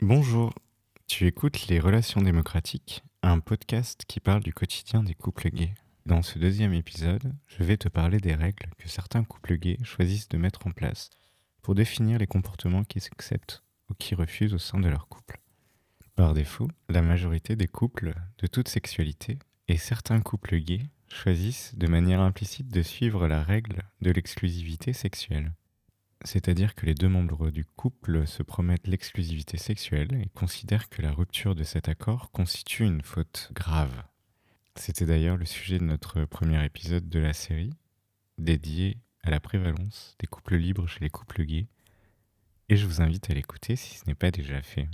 Bonjour, tu écoutes Les Relations démocratiques, un podcast qui parle du quotidien des couples gays. Dans ce deuxième épisode, je vais te parler des règles que certains couples gays choisissent de mettre en place pour définir les comportements qu'ils acceptent ou qui refusent au sein de leur couple. Par défaut, la majorité des couples de toute sexualité et certains couples gays choisissent de manière implicite de suivre la règle de l'exclusivité sexuelle. C'est-à-dire que les deux membres du couple se promettent l'exclusivité sexuelle et considèrent que la rupture de cet accord constitue une faute grave. C'était d'ailleurs le sujet de notre premier épisode de la série, dédié à la prévalence des couples libres chez les couples gays, et je vous invite à l'écouter si ce n'est pas déjà fait.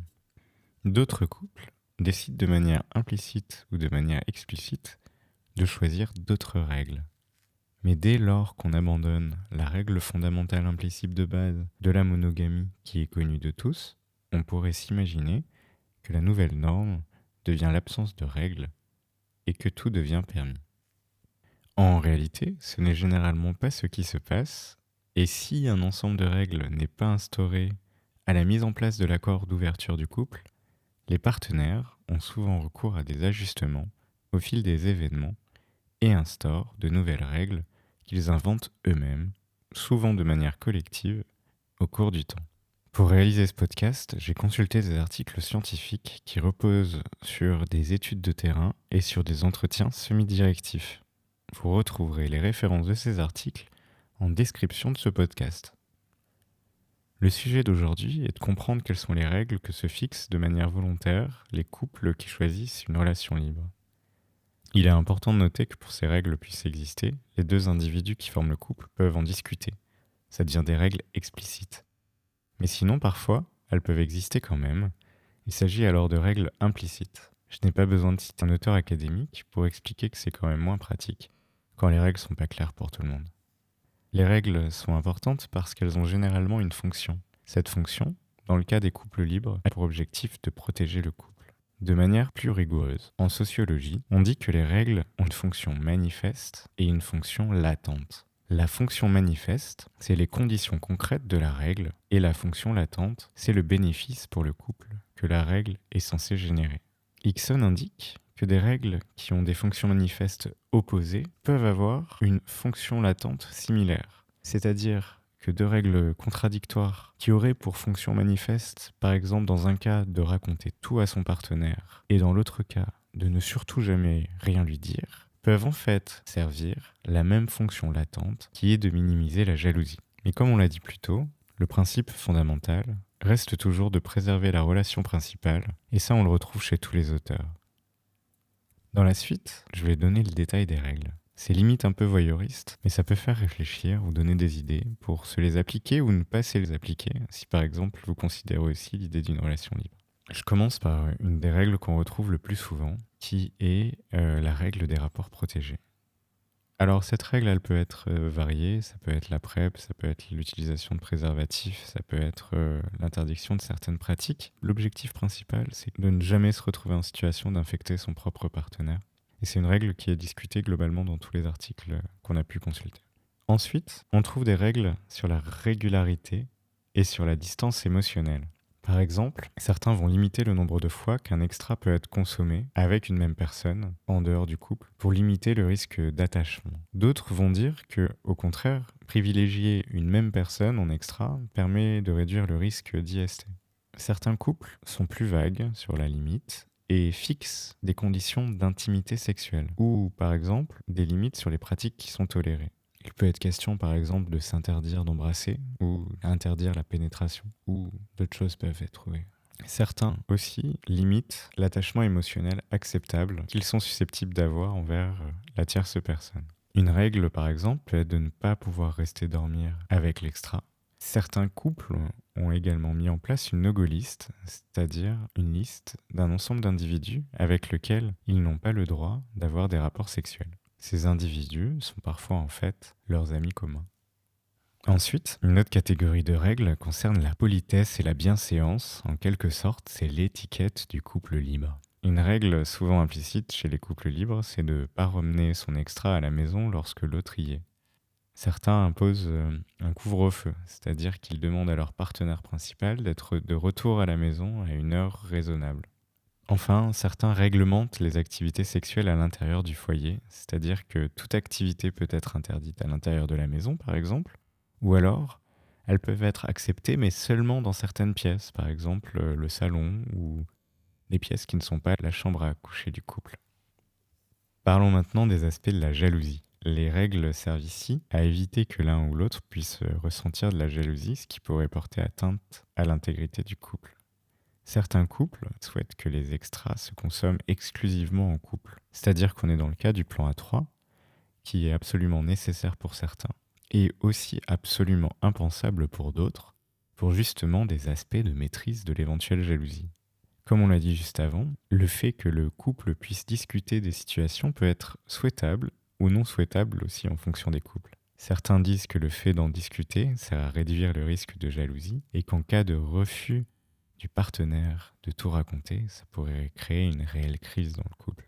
D'autres couples décident de manière implicite ou de manière explicite de choisir d'autres règles. Mais dès lors qu'on abandonne la règle fondamentale implicite de base de la monogamie qui est connue de tous, on pourrait s'imaginer que la nouvelle norme devient l'absence de règles et que tout devient permis. En réalité, ce n'est généralement pas ce qui se passe, et si un ensemble de règles n'est pas instauré à la mise en place de l'accord d'ouverture du couple, les partenaires ont souvent recours à des ajustements au fil des événements et instaurent de nouvelles règles qu'ils inventent eux-mêmes, souvent de manière collective, au cours du temps. Pour réaliser ce podcast, j'ai consulté des articles scientifiques qui reposent sur des études de terrain et sur des entretiens semi-directifs. Vous retrouverez les références de ces articles en description de ce podcast. Le sujet d'aujourd'hui est de comprendre quelles sont les règles que se fixent de manière volontaire les couples qui choisissent une relation libre. Il est important de noter que pour ces règles puissent exister, les deux individus qui forment le couple peuvent en discuter. Ça devient des règles explicites. Mais sinon, parfois, elles peuvent exister quand même. Il s'agit alors de règles implicites. Je n'ai pas besoin de citer un auteur académique pour expliquer que c'est quand même moins pratique quand les règles sont pas claires pour tout le monde. Les règles sont importantes parce qu'elles ont généralement une fonction. Cette fonction, dans le cas des couples libres, a pour objectif de protéger le couple. De manière plus rigoureuse, en sociologie, on dit que les règles ont une fonction manifeste et une fonction latente. La fonction manifeste, c'est les conditions concrètes de la règle, et la fonction latente, c'est le bénéfice pour le couple que la règle est censée générer. Hickson indique que des règles qui ont des fonctions manifestes opposées peuvent avoir une fonction latente similaire, c'est-à-dire que deux règles contradictoires qui auraient pour fonction manifeste, par exemple dans un cas de raconter tout à son partenaire et dans l'autre cas de ne surtout jamais rien lui dire, peuvent en fait servir la même fonction latente qui est de minimiser la jalousie. Mais comme on l'a dit plus tôt, le principe fondamental reste toujours de préserver la relation principale, et ça on le retrouve chez tous les auteurs. Dans la suite, je vais donner le détail des règles. C'est limite un peu voyeuriste, mais ça peut faire réfléchir ou donner des idées pour se les appliquer ou ne pas se les appliquer, si par exemple vous considérez aussi l'idée d'une relation libre. Je commence par une des règles qu'on retrouve le plus souvent, qui est la règle des rapports protégés. Alors cette règle, elle peut être variée, ça peut être la PrEP, ça peut être l'utilisation de préservatifs, ça peut être l'interdiction de certaines pratiques. L'objectif principal, c'est de ne jamais se retrouver en situation d'infecter son propre partenaire. Et c'est une règle qui est discutée globalement dans tous les articles qu'on a pu consulter. Ensuite, on trouve des règles sur la régularité et sur la distance émotionnelle. Par exemple, certains vont limiter le nombre de fois qu'un extra peut être consommé avec une même personne en dehors du couple pour limiter le risque d'attachement. D'autres vont dire que, au contraire, privilégier une même personne en extra permet de réduire le risque d'IST. Certains couples sont plus vagues sur la limite et fixent des conditions d'intimité sexuelle ou, par exemple, des limites sur les pratiques qui sont tolérées. Il peut être question, par exemple, de s'interdire d'embrasser ou interdire la pénétration, ou d'autres choses peuvent être trouvées. Certains aussi limitent l'attachement émotionnel acceptable qu'ils sont susceptibles d'avoir envers la tierce personne. Une règle, par exemple, peut être de ne pas pouvoir rester dormir avec l'extra. Certains couples ont également mis en place une no-go list, c'est-à-dire une liste d'un ensemble d'individus avec lesquels ils n'ont pas le droit d'avoir des rapports sexuels. Ces individus sont parfois en fait leurs amis communs. Ensuite, une autre catégorie de règles concerne la politesse et la bienséance. En quelque sorte, c'est l'étiquette du couple libre. Une règle souvent implicite chez les couples libres, c'est de ne pas ramener son extra à la maison lorsque l'autre y est. Certains imposent un couvre-feu, c'est-à-dire qu'ils demandent à leur partenaire principal d'être de retour à la maison à une heure raisonnable. Enfin, certains réglementent les activités sexuelles à l'intérieur du foyer, c'est-à-dire que toute activité peut être interdite à l'intérieur de la maison, par exemple, ou alors elles peuvent être acceptées, mais seulement dans certaines pièces, par exemple le salon ou les pièces qui ne sont pas la chambre à coucher du couple. Parlons maintenant des aspects de la jalousie. Les règles servent ici à éviter que l'un ou l'autre puisse ressentir de la jalousie, ce qui pourrait porter atteinte à l'intégrité du couple. Certains couples souhaitent que les extras se consomment exclusivement en couple. C'est-à-dire qu'on est dans le cas du plan A3, qui est absolument nécessaire pour certains, et aussi absolument impensable pour d'autres, pour justement des aspects de maîtrise de l'éventuelle jalousie. Comme on l'a dit juste avant, le fait que le couple puisse discuter des situations peut être souhaitable ou non souhaitable aussi en fonction des couples. Certains disent que le fait d'en discuter sert à réduire le risque de jalousie et qu'en cas de refus du partenaire de tout raconter, ça pourrait créer une réelle crise dans le couple.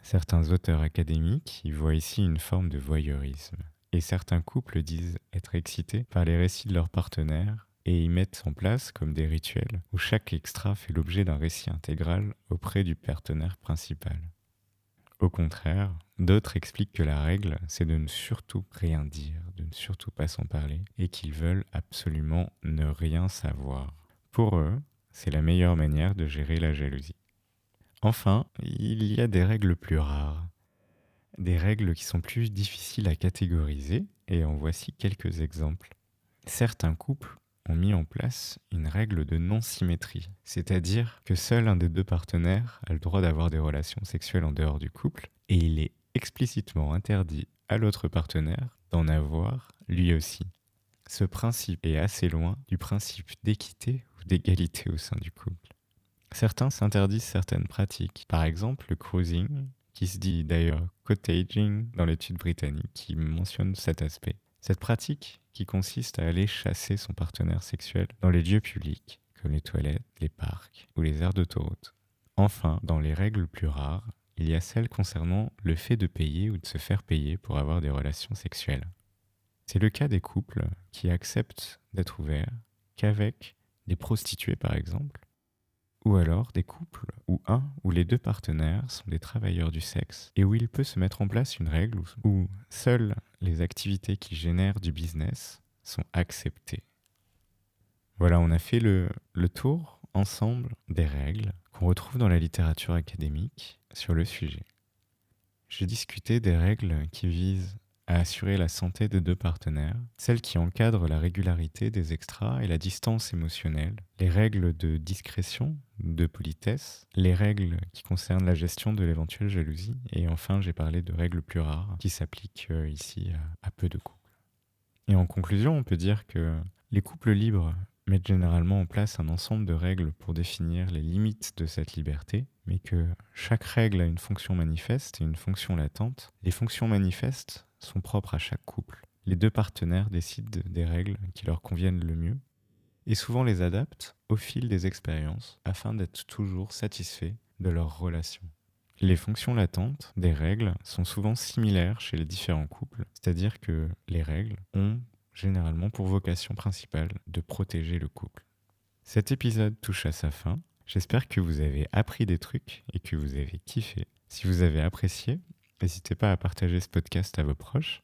Certains auteurs académiques y voient ici une forme de voyeurisme. Et certains couples disent être excités par les récits de leurs partenaires et y mettent en place comme des rituels où chaque extra fait l'objet d'un récit intégral auprès du partenaire principal. Au contraire, d'autres expliquent que la règle, c'est de ne surtout rien dire, de ne surtout pas s'en parler, et qu'ils veulent absolument ne rien savoir. Pour eux, c'est la meilleure manière de gérer la jalousie. Enfin, il y a des règles plus rares, des règles qui sont plus difficiles à catégoriser, et en voici quelques exemples. Certains couples ont mis en place une règle de non-symétrie, c'est-à-dire que seul un des deux partenaires a le droit d'avoir des relations sexuelles en dehors du couple, et il est explicitement interdit à l'autre partenaire d'en avoir lui aussi. Ce principe est assez loin du principe d'équité ou d'égalité au sein du couple. Certains s'interdisent certaines pratiques, par exemple le cruising, qui se dit d'ailleurs cottaging dans l'étude britannique, qui mentionne cet aspect. Cette pratique qui consiste à aller chasser son partenaire sexuel dans les lieux publics, comme les toilettes, les parcs ou les aires d'autoroute. Enfin, dans les règles plus rares, il y a celles concernant le fait de payer ou de se faire payer pour avoir des relations sexuelles. C'est le cas des couples qui acceptent d'être ouverts qu'avec des prostituées par exemple, ou alors des couples où un ou les deux partenaires sont des travailleurs du sexe et où il peut se mettre en place une règle où seules les activités qui génèrent du business sont acceptées. Voilà, on a fait le tour ensemble des règles qu'on retrouve dans la littérature académique sur le sujet. J'ai discuté des règles qui visent à assurer la santé des deux partenaires, celles qui encadrent la régularité des extras et la distance émotionnelle, les règles de discrétion, de politesse, les règles qui concernent la gestion de l'éventuelle jalousie, et enfin j'ai parlé de règles plus rares qui s'appliquent ici à peu de couples. Et en conclusion, on peut dire que les couples libres mettent généralement en place un ensemble de règles pour définir les limites de cette liberté, mais que chaque règle a une fonction manifeste et une fonction latente. Les fonctions manifestes sont propres à chaque couple. Les deux partenaires décident des règles qui leur conviennent le mieux et souvent les adaptent au fil des expériences afin d'être toujours satisfaits de leur relation. Les fonctions latentes des règles sont souvent similaires chez les différents couples, c'est-à-dire que les règles ont généralement pour vocation principale de protéger le couple. Cet épisode touche à sa fin. J'espère que vous avez appris des trucs et que vous avez kiffé. Si vous avez apprécié, n'hésitez pas à partager ce podcast à vos proches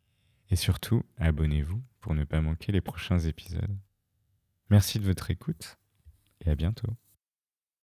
et surtout, abonnez-vous pour ne pas manquer les prochains épisodes. Merci de votre écoute et à bientôt.